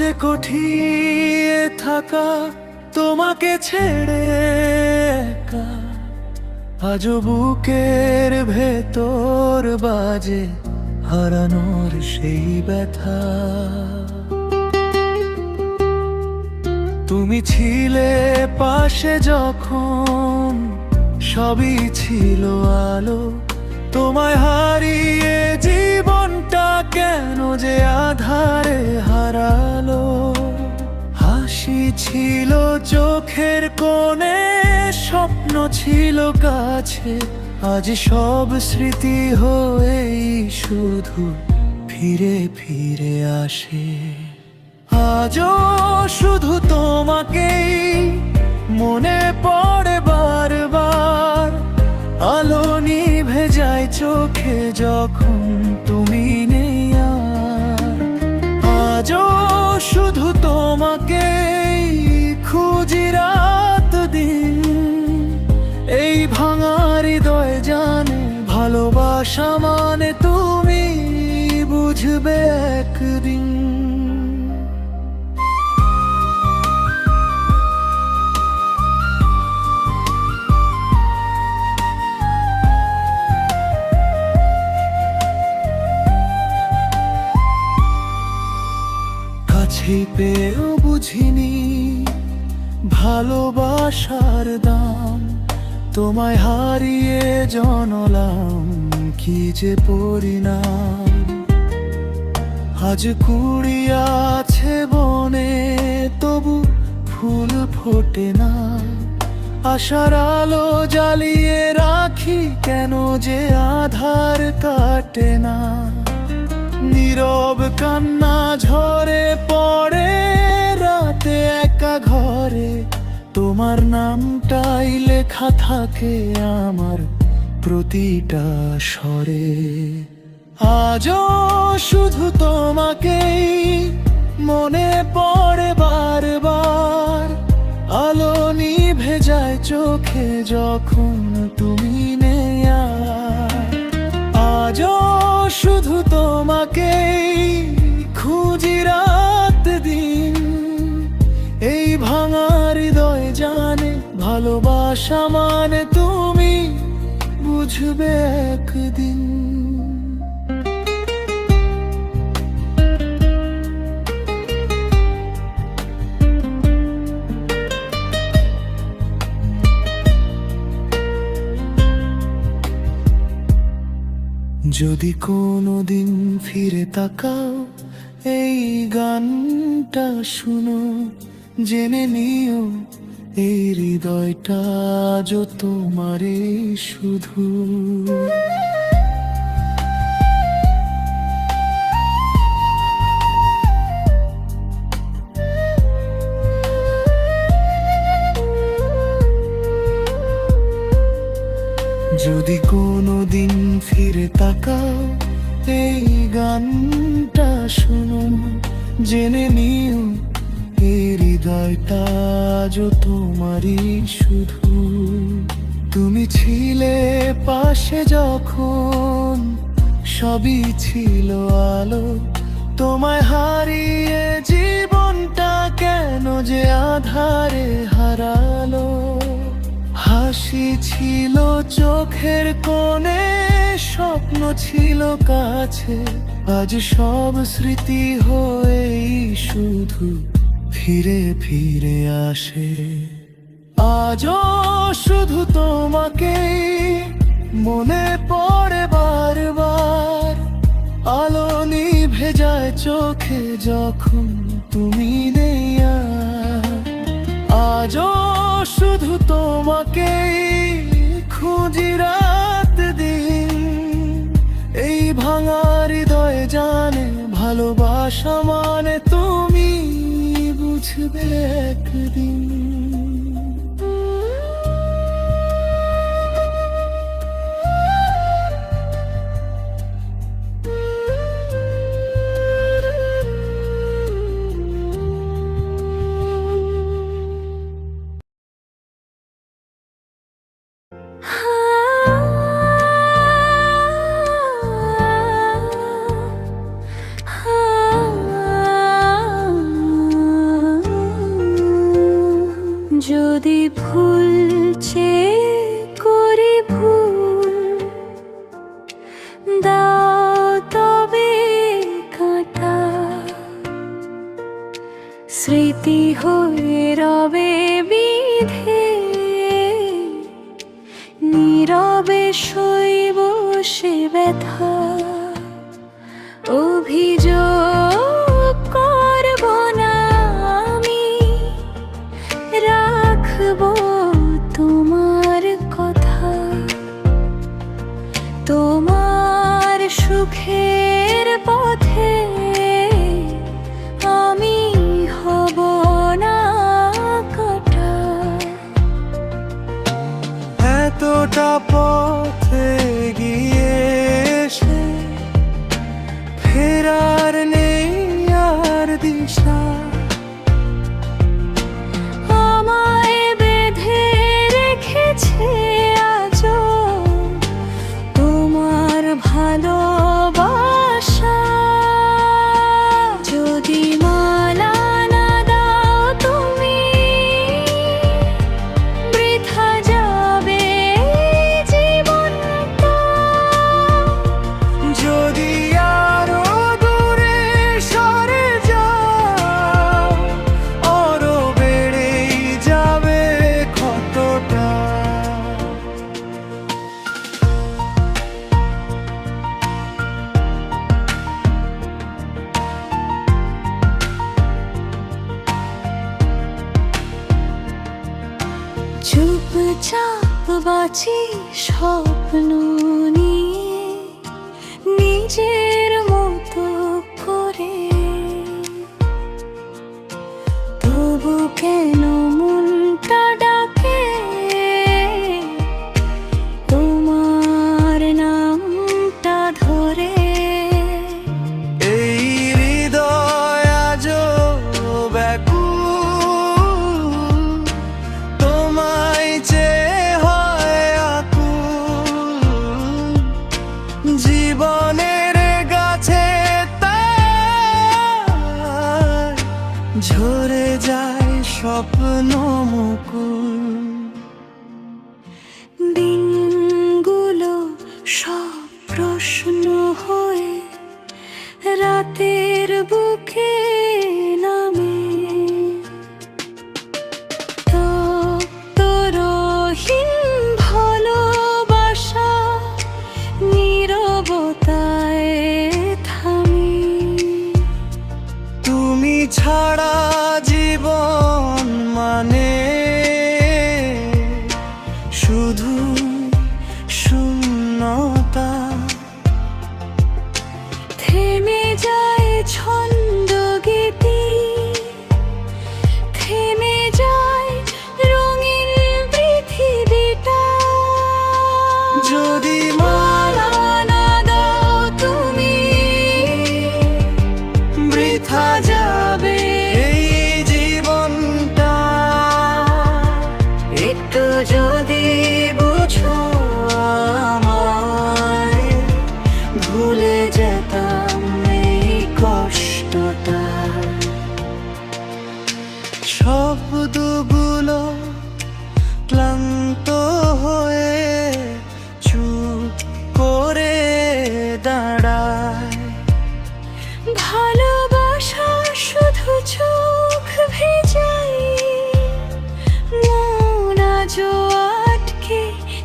যে কঠিয়ে থাকা তোমাকে ছেড়ে একা, আজও বুকের ভেতর বাজে হারানোর সেই ব্যথা। তুমি ছিলে পাশে যখন সবই ছিল আলো, তোমায় হারিয়ে জীবনটা কেন যে আধারে হারালো। হাসি ছিল চোখের কোণে, স্বপ্ন ছিল কাছে, আজ সব স্মৃতি হয়েই শুধু ফিরে ফিরে আসে। আজও শুধু তোমাকেই মনে পড়ে বারবার, আলো নিভে যায় চোখে যখন তুমি নেই আর। আজও শুধু তোমাকেই খুঁজি রাত দিন, এই ভাঙা হৃদয় জানে ভালোবাসা মানে তুমি বুঝবে একদিন। কাছে পেয়েও বুঝিনি ভালোবাসার দাম, তোমায় হারিয়ে জানলাম কি যে পরিণাম। আজ কুড়ি আছে বনে তবু ফুল ফোটে না, আশার আলো জ্বালিয়ে রাখি কেন যে আধার কাটে না। নীরব কান্না ঝরে পড়ে রাতে একা ঘরে, তোমার নামটাই লেখা থাকে আমার প্রতিটা স্বরে। আজও শুধু তোমাকেই মনে পড়ে বারবার, আলো নিভে যায় চোখে যখন তুমি নেই আর। আজও শুধু তোমাকেই খুঁজি রাত দিন, এই ভাঙা হৃদয় জানে ভালোবাসা মানে তুমি বুঝবে একদিন। যদি কোনোদিন ফিরে তাকাও এই গানটা শুনো, জেনে নিও এই হৃদয়টা আজ তোমারই শুধু। যদি কোনোদিন ফিরে তাকাও এই গানটা শুনো, জেনে নিও এই হৃদয়টা আজ তোমারই শুধু। তুমি ছিলে পাশে যখন সবই ছিল আলো, তোমায় হারিয়ে জীবনটা কেন যে আধারে হারালো। হাসি ছিল চোখের কোণে, স্বপ্ন ছিল কাছে, আজ সব স্মৃতি হয়েই শুধু ফিরে ফিরে আসে। আজও শুধু তোমাকেই মনে পড়ে বারবার, আলো নিভে যায় চোখে যখন তুমি নেই আর। আজও শুধু তোমাকেই খুঁজি রাত দিন, এই ভাঙা হৃদয় জানে ভালোবাসা মানে তুমি বুঝবে একদিন। যদি ভুল চেয়ে করি ভুল, দাও তবে কাঁটা, স্মৃতি হয়ে রবে বিধে, নীরবে সইব সে ব্যথা। অভিযোগ করব না আমি, রাখবো তোমার কথা, তোমার সুখের পথে আমি হব না কাঁটা। এতটা পথে গিয়ে এসে ফেরার নেই আর দিশা, আমায় বেঁধে রেখেছে আজও তোমার ভালোবাসা। যদি মালা না দাও তুমি, বৃথা যাবে জীবনটা। যদি আরো দূরে সরে যাও, আরো বেড়েই যাবে ক্ষতটা। চুপচাপ বাঁচি স্বপ্ন নিয়ে, নিজের মতো করে। তবু কেন মনটা ডাকে তোমার নামটা ধরে। এই হৃদয় আজও ব্যাকুল, তোমায় চেয়ে হয় আকুল। জীবনের গাছে তাই ঝরে যায় স্বপ্ন মুকুল। দিনগুলো সব প্রশ্ন হয়ে রাতের বুকে নামে। তরহীন ভালোবাসা নীরবতায় থামে। তুমি ছাড়া জীবন মানে শুধু শূন্যতা। থেমে যায় ছন্দ গীতি, থেমে যায় রঙিন পৃথিবীটা। যদি মালা না দাও তুমি, বৃথা যাবে এই জীবনটা। একটু যদি বুঝো আমায়, ভুলে যেতাম এই কষ্টটা। শব্দগুলো ক্লান্ত হয়ে চুপ করে দাঁড়ায়। ভালোবাসা শুধু চোখ ভেজাই, মন আজও আটকে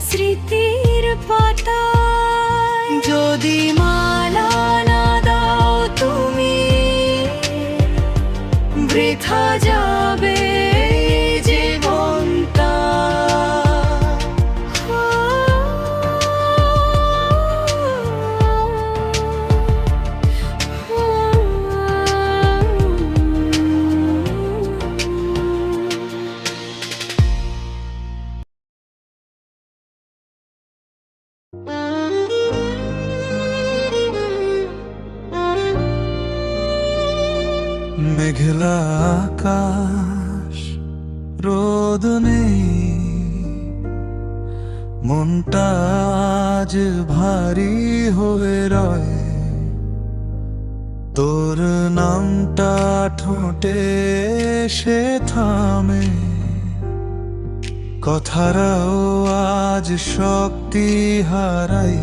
স্মৃতির পাতায়। যদি মালা না দাও তুমি, বৃথা যাবে জীবনটা। মেঘলা আকাশ, রোদ নেই, মনটা আজ ভারী হয়ে রয়। তোর নামটা ঠোঁটে সে থামে, কথারাও আজ শক্তি হারাই।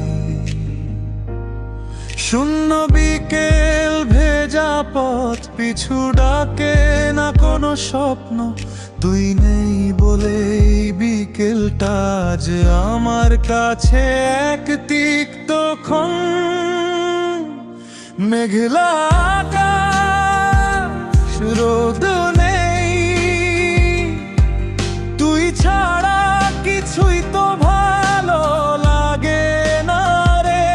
শূন্য বিকেল ভেজা পথ পিছু ডাকে না কোনো স্বপ্ন। তুই নেই বলে এই বিকেলটা আজ আমার কাছে এক তিক্ত ক্ষণ। মেঘলা আকাশ, রোদ নেই, তুই ছাড়া কিছুই তো ভালো লাগে না রে।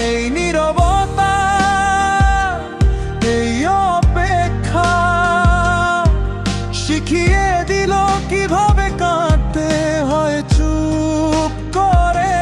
এই নীরবতা, এই অপেক্ষা শিখিয়ে দিল কিভাবে কাঁদতে হয় চুপ করে।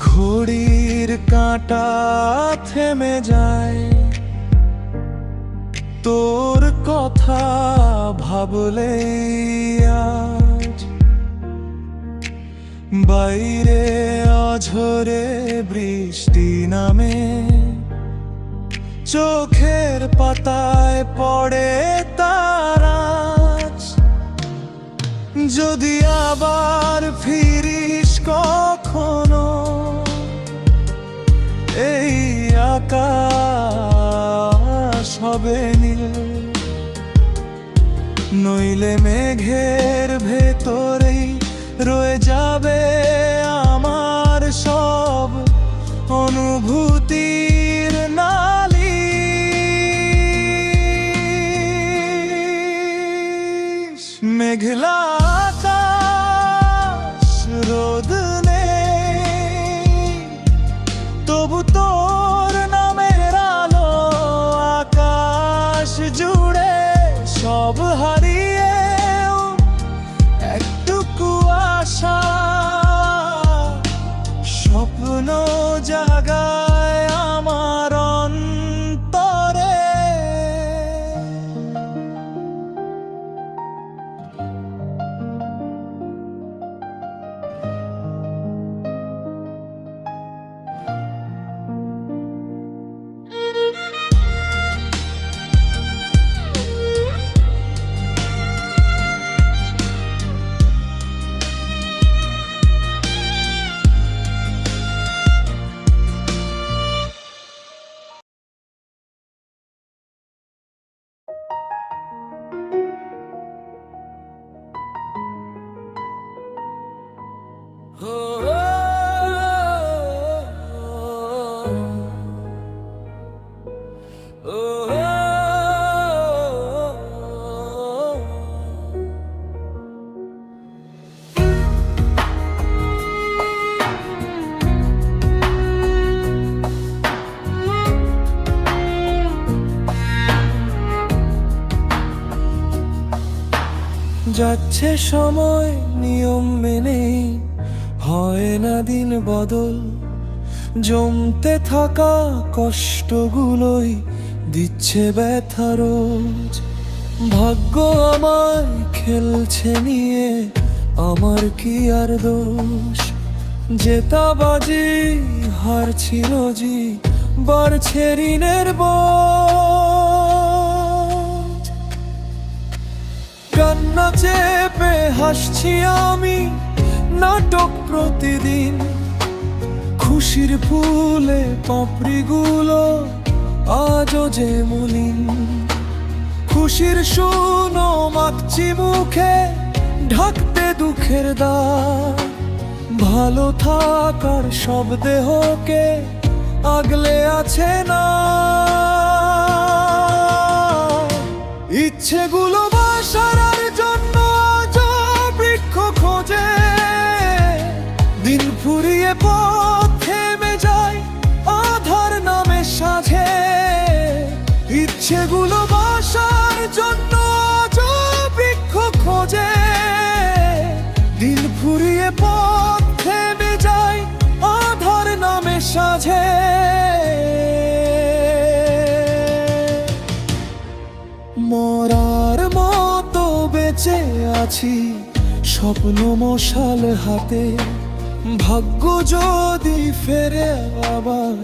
ঘড়ির কাঁটা থেমে যায় তোর কথা ভাবলে আজ। বাইরে অঝরে বৃষ্টি নামে, চোখের পাতায় পড়ে তার আঁচ। যদি আবার ফিরিস কখনো এই আকাশ হবে নীল, নইলে মেঘের ভেতরেই রয়ে যাবে আমার সব অনুভূতির নালিশ। মেঘলা আকাশ, রোদ নেই, তবু তোর নামের আলো আকাশ জুড়ে। সব হারিয়েও একটুকু আশা, স্বপ্ন জাগায় আমার অন্তরে। যাচ্ছে সময় নিয়ম মেনেই, হয় না দিন বদল। জমতে থাকা কষ্টগুলোই দিচ্ছে ব্যথা রোজ। ভাগ্য আমায় খেলছে নিয়ে, আমার কি আর দোষ। জেতাবাজি হারছি রোজি, বাড়ছে ঋণের বোঝ। কান্না চেপে হাসছি আমি, নাটক প্রতিদিন। খুশির ফুলে পাপড়িগুলো আজও যে মলিন। খুশির শূন্য মাখছি মুখে, ঢাকতে দুঃখের দাগ। ভালো থাকার সব দেহকে আগলে আছে না। ইচ্ছেগুলো বাসার জন্য আজ বৃক্ষ খোঁজে। দিন ফুরিয়ে পথ থেমে যায় আধার নামে সাজে। ইচ্ছেগুলো বাসার জন্য আজ বৃক্ষ খোঁজে। দিন ফুরিয়ে পথ থেমে যায় আধার আছি স্বপ্ন মশাল হাতে। ভাগ্য যদি ফেরে আবার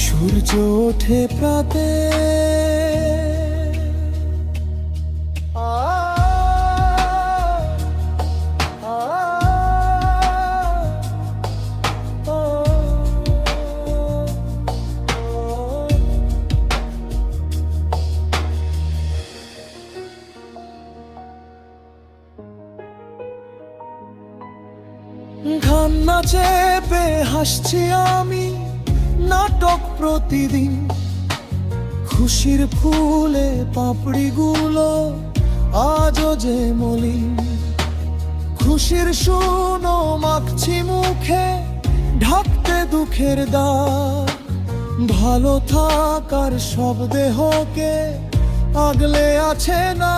সূর্য ওঠে প্রাতে। ঘান্না চেপে হাসছি আমি নাটক প্রতিদিন। খুশির ফুলে পাপড়িগুলো আজও যে মলিন। খুশির শুনো মাখছি মুখে ঢাকতে দুঃখের দাগ। ভালো থাকার সব দেহকে আগলে আছে না।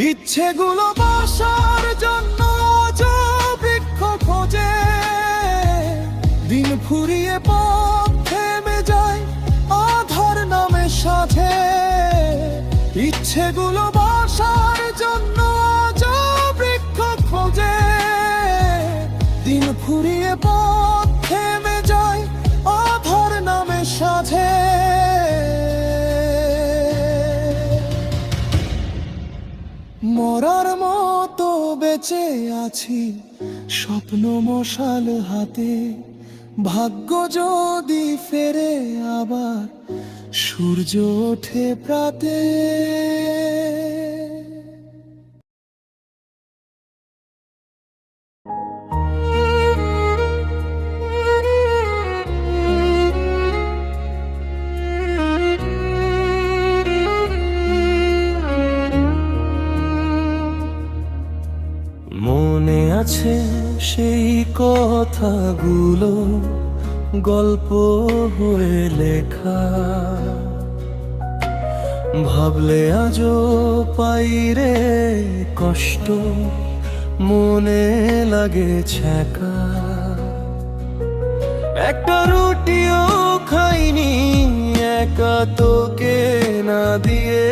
ইচ্ছেগুলো বাসার জন্য আজ বৃক্ষ খোঁজে। দিন ফুরিয়ে পথ থেমে যায় আধার নামে সাথে। ইচ্ছেগুলো বাসার জন্য আজ বৃক্ষ খোঁজে। দিন ফুরিয়ে পথ থেমে যায় আধার নামে সাথে। মরার মতো বেঁচে আছি স্বপ্ন মশাল হাতে। ভাগ্য যদি ফেরে আবার সূর্য ওঠে প্রাতে। মনে আছে সেই কথাগুলো গল্প হয়ে লেখা। ভাবলে আজও পাই রে কষ্ট, মনে লাগে ছ্যাঁকা। একটা রুটিও খাইনি একা তোকে না দিয়ে।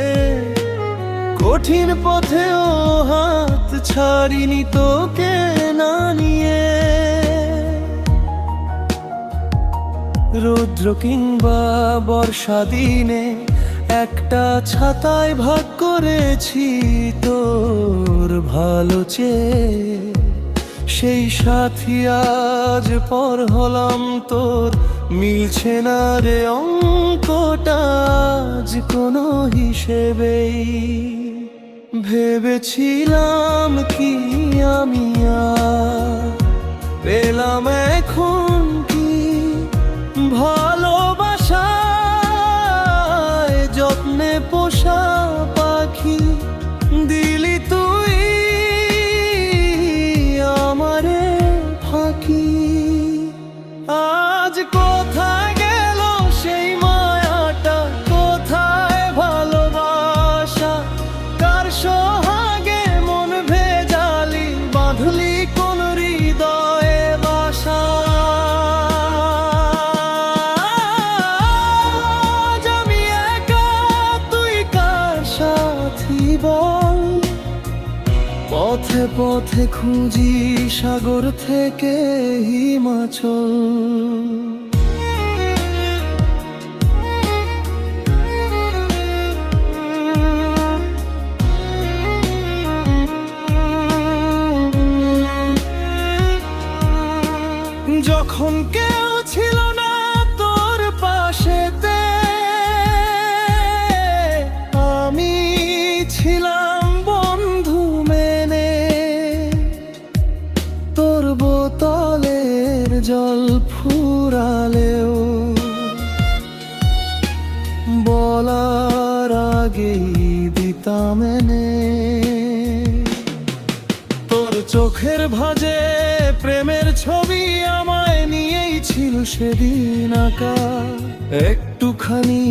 কঠিন পথেও হাত ছাড়িনি তোকে না নিয়ে। রৌদ্র কিংবা বর্ষা দিনে একটা ছাতায় ভাগ করেছি তোর ভালো চেয়ে। সেই সাথী আজ পর হলাম তোর, মিলছে না রে অঙ্কটা আজ কোনো হিসেবেই। ভেবেছিলাম কি আমি আর পেলাম এখন কি ভালোবাসায় যত্নে পোষা পাখি। দিলি তুই আমারে ফাঁকি। আজ কোথায় গেল সেই মায়াটা, কোথায় ভালোবাসা? কার সোহাগে মন ভেজালি, বাঁধলি কোন হৃদয়ে বাসা? আজ আমি একা, তুই কার সাথী বল? পথে পথে খুঁজি সাগর থেকে হিমাচল। যখন কেউ ছিল না তোর পাশেতে, আমি ছিলাম বন্ধু মেনে। তোর বোতলের জল ফুরালেও বলার আগেই দিতাম এনে। তোর চোখের ভাঁজে প্রেমের ছবি আমায় নিয়েই ছিল সেদিন আঁকা। একটুখানি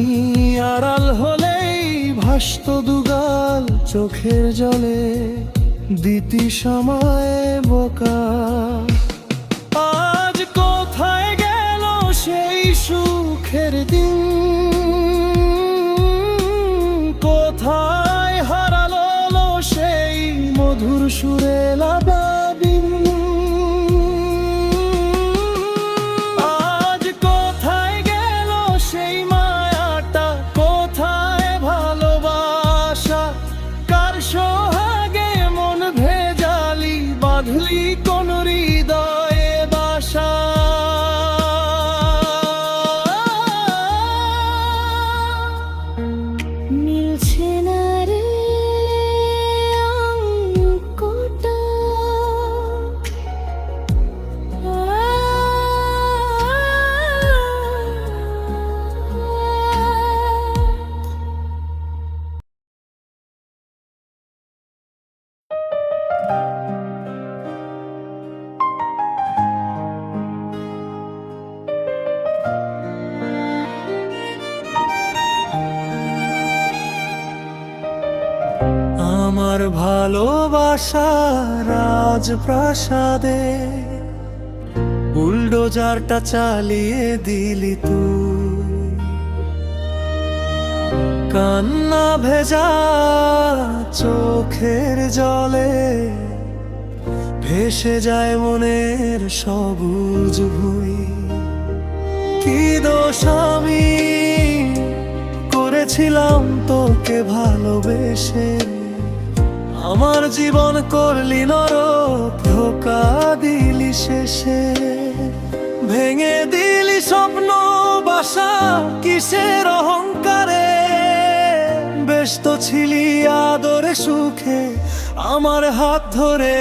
আড়াল হলেই ভাসত দুগাল চোখের জলে, দিতি সময় বোকা। আজ কোথায় গেল সেই সুখের দিন, কোথায় ভালোবাসার রাজপ্রাসাদে বুলডোজারটা চালিয়ে দিলি তুই। কান্না ভেজা চোখের জলে ভেসে যায় মনের সবুজ ভুই। কি দোষ আমি করেছিলাম তোকে ভালোবেসে, আমার জীবন করলি নরক, ধোকা দিলি শেষে। ভেঙে দিলি স্বপ্ন বাসা কিসের অহংকারে, ব্যস্ত ছিলি আদরে সুখে আমার হাত ধরে।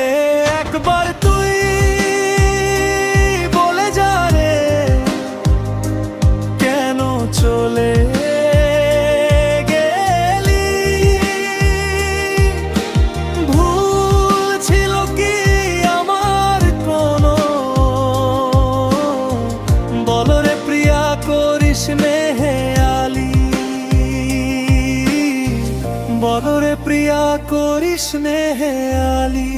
একবার তুই বলে যা রে, কেন চলে গেলি? ভুল ছিল কি আমার কোনো? বল রে প্রিয়া, করিস নেহালি। বল রে প্রিয়া, করিস নেহালি।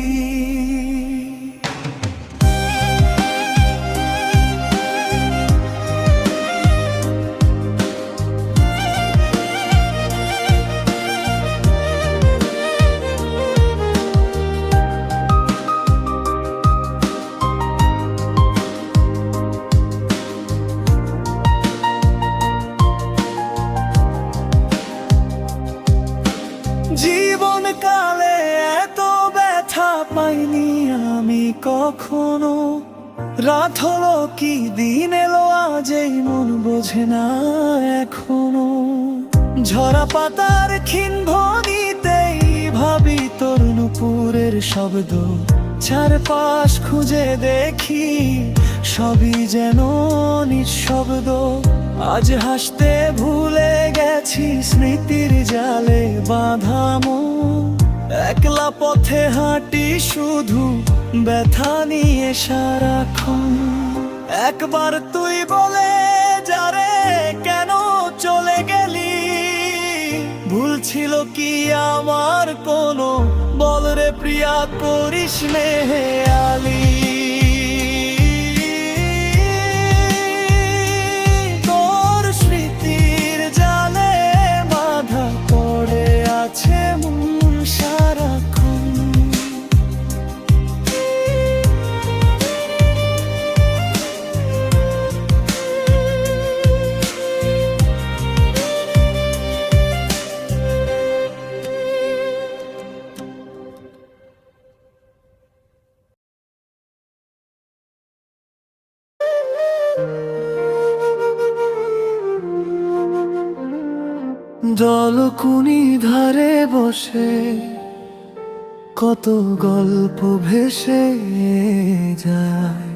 জীবনকালে এত ব্যথা পাইনি আমি কখনো। রাত হলো কি দিন এলো আজ, এই মন বোঝে না এখনো। ঝরা পাতার ক্ষীণ ধ্বনিতেই ভাবি তোর নুপুরের শব্দ। চারপাশ খুঁজে দেখি সবই যেন নিঃশব্দ। আজ হাসতে ভুলে গেছি স্মৃতির জালে বাঁধা মন। একলা পথে হাঁটি শুধু ব্যথা নিয়ে সারাক্ষণ। একবার তুই বলে যা রে, কেন চলে গেলি? ভুল ছিল কি আমার কোনো? বল রে প্রিয়া, করিস নেহালি। তোর স্মৃতির জালে বাঁধা পড়ে আছে মন সারাক্ষণ। জলকুনি ধারে বসে কত গল্প ভেসে যায়।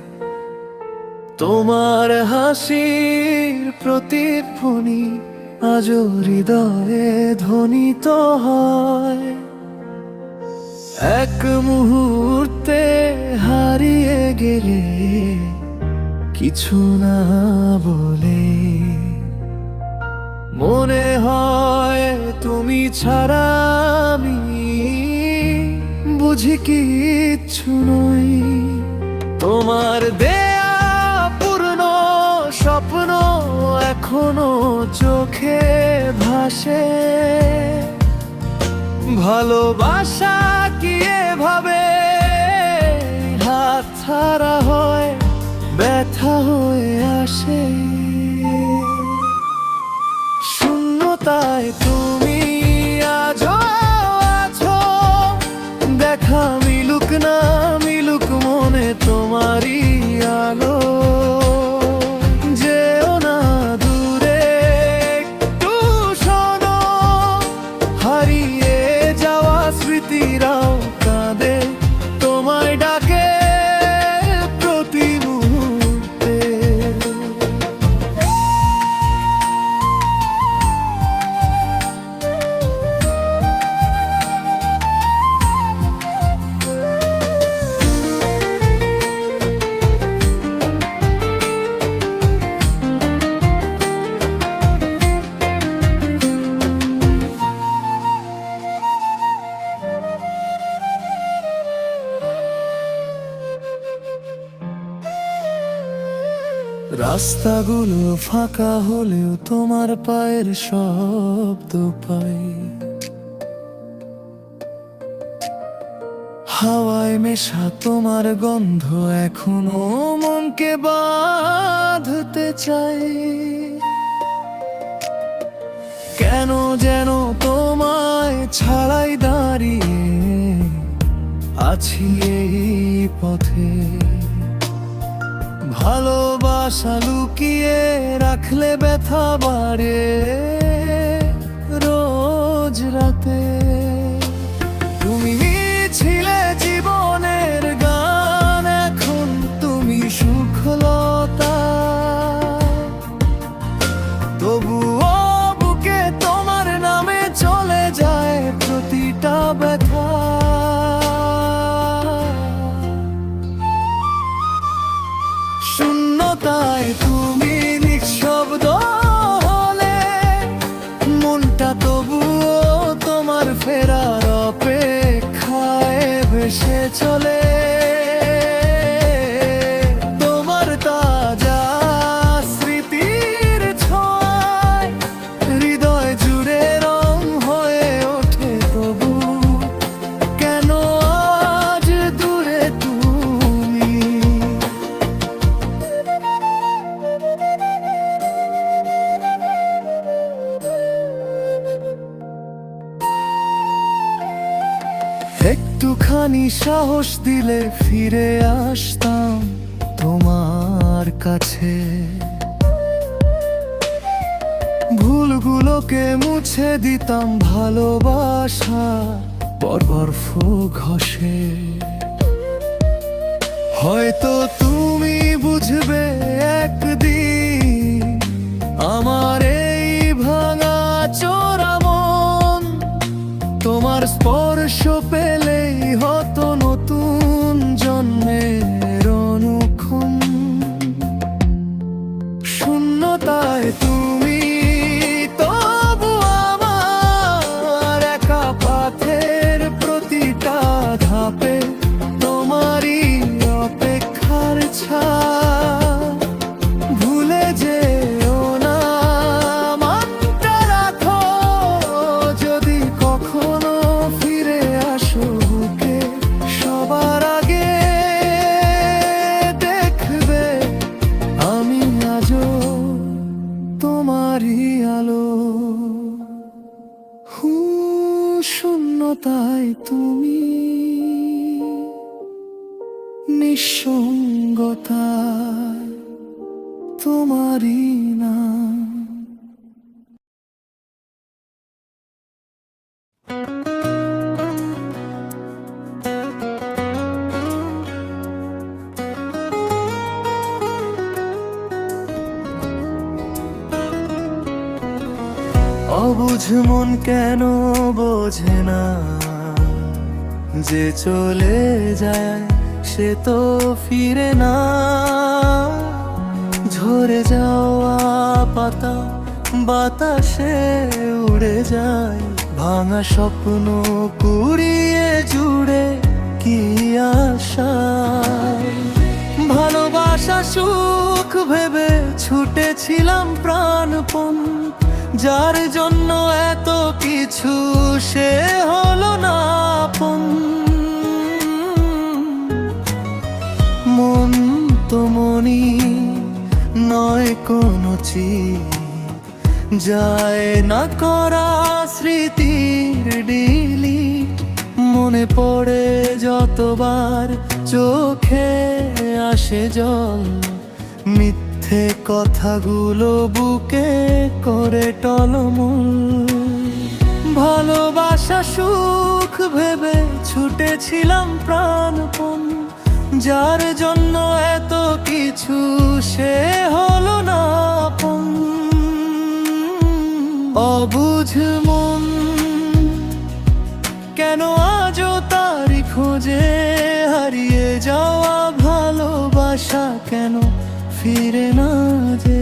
তোমার হাসির প্রতিধ্বনি আজও হৃদয়ে ধ্বনিত হয়। এক মুহূর্তে হারিয়ে গেলে কিছু না বলে, মনে হয় তুমি ছাড়া আমি বুঝি কিচ্ছু নই। তোমার দেয়া পূর্ণ স্বপ্ন এখনো চোখে ভাসে। ভালোবাসা কি এভাবে হাত ছাড়া হয়, ব্যথা হয়ে আসে। শূন্যতায় তুমি আজও আছো, দেখা মিলুক না মিলুক মনে তোমারই আলো। যেও না দূরে, একটু শোনো, হারিয়ে যাওয়া স্মৃতিরাও কাঁদে তোমায় ডাকে রাস্তাগুলো ফাঁকা হলেও তোমার পায়ের শব্দ পাই, হাওয়ায় মেশা তোমার গন্ধ এখনো মনকে বাঁধতে চাই। কেন যেন তোমায় ছাড়াই দাঁড়িয়ে আছি এই পথে, ভালোবাসা লুকিয়ে রাখলে ব্যথা বাড়ে রোজ রাতে। তুমি ছিলে জীবনের গান, এখন তুমি সুখলতা, তবুও বুকে তোমার নামে চলে যায় প্রতিটা ব্যথা। শূন্যতায় তুমি নিঃশব্দ হলে মনটা তবুও তোমার ফেরার অপেক্ষায় ভেসে চলে। তোমার তাজা স্মৃতির ছোঁয়ায় হৃদয় জুড়ে রং হয়ে ওঠে, তবু কেন আজ দূরে তুমি। একটুখানি সাহস দিলে ফিরে আসতাম তোমার কাছে, ভুলগুলোকে মুছে দিতাম ভালোবাসা বরফ ঘষে। হয়তো তুমি বুঝবে একদিন আমার এই ভাঙা চোরা মন, তোমার স্পর্শ পেলেই হতো নতুন জন্মের অনুক্ষণ। শূন্যতায় তুমি তবু আমার একা পথের প্রতিটা ধাপে তোমারই অপেক্ষার ছাপ। ভুলে যেও না মনটা রাখো, যদি কখনো ফিরে আসো বুকে সবার আগে দেখবে আমি আজও তোমারই আলো। শূন্যতায় তুমি নিঃসঙ্গতায় তোমারই নাম। অবুঝ মন কেন বোঝে না, যে চলে যায় সে তো ফিরে না। ঝরে যাওয়া পাতা বাতাসে উড়ে যায়, ভাঙা স্বপ্ন কুড়িয়ে জুড়ে কি আশা। ভালোবাসা সুখ ভেবে ছুটেছিলাম প্রাণপণ, যার জন্য এত কিছু সে হলো না আপন। মন তো মনি নয় কোনো চিজ, যায় না করা স্মৃতির ডিলিট। মনে পড়ে যতবার চোখে আসে জল, মিথ্যে কথাগুলো বুকে করে টলমল। ভালোবাসা সুখ ভেবে ছুটেছিলাম প্রাণপণ, যার জন্য এত কিছু সে হলো না আপন। অবুঝ মন কেন আজও তারি খোঁজে, হারিয়ে যাওয়া ভালোবাসা কেন ফিরে না যে।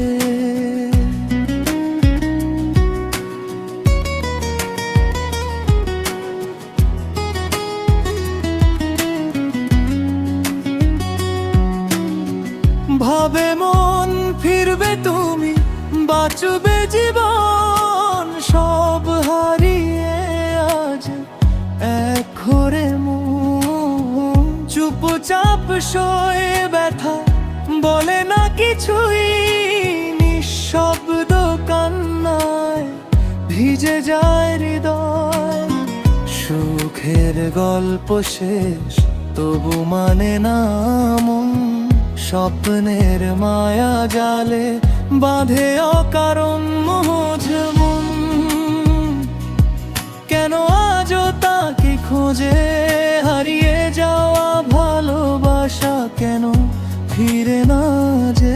ভাবে মন বাঁচবে জীবন সব হারিয়ে আজ এক ঘরে মন চুপচাপ সয়ে ব্যথা বলে না কিছুই নিঃশব্দ কান্নায় ভিজে যায় হৃদয় সুখের গল্প শেষ তবু মানে না মন স্বপ্নের মায়া জালে বাঁধে অকারণ মোহ মন কেন আজও তাকে খোঁজে হারিয়ে যাওয়া ভালোবাসা কেন ফিরে না যে